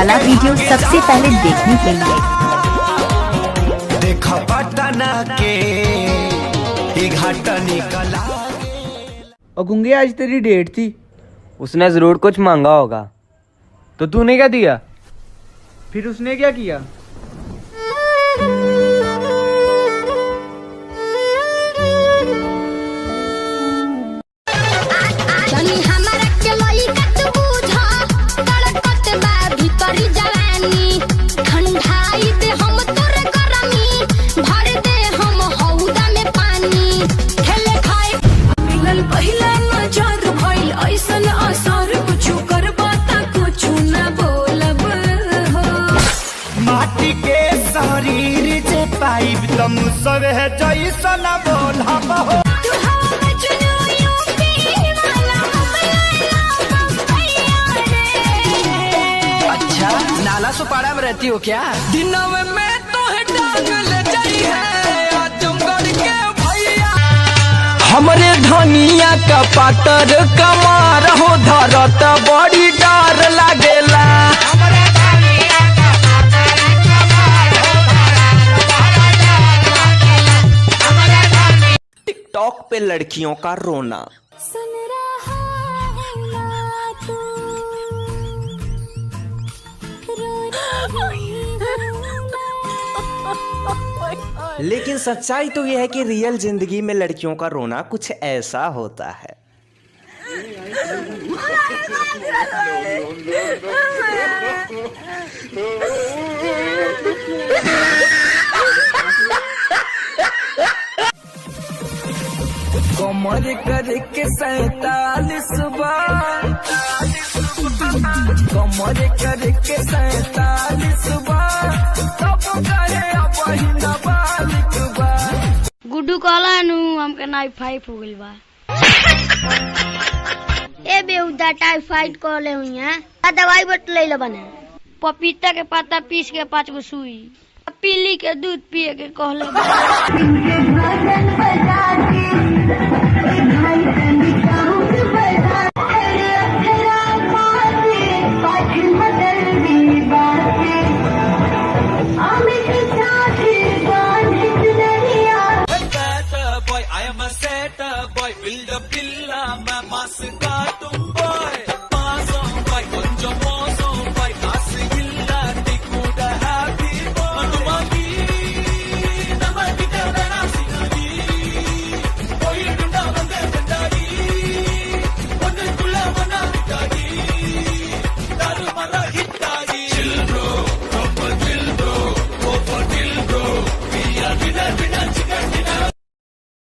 वाला वीडियो सबसे पहले देखने के लिए देखा पटना के घाटा निकला। और गुंगे आज तेरी डेट थी। उसने जरूर कुछ मांगा होगा। तो तूने क्या दिया? फिर उसने क्या किया? माटी के शरीर से पाइप तुम सब है जैसन बोलब हो। अच्छा नाला सुपारा में रहती हो क्या? दिनों में तो है डांगल चाहिए आजमगढ़ के भैया। हमरे धनिया का पातर कमार हो धरत बड़ी डर लागेला। टिकटॉक पे लड़कियों का रोना। लेकिन सच्चाई तो यह है कि रियल जिंदगी में लड़कियों का रोना कुछ ऐसा होता है। कमर करके 47 बार, कमर करके 47 बार, तब करे बहिना बालिक बार। गुड्डू कहला नु हमके टाइफाइड हो गइल बा। ए बेहुदा टाइफाइड कहले हुई है। दवाई बटले ले बने। पपीता के पत्ता पीस के 5 गो सुई, पीली के दूध पिए के कहले।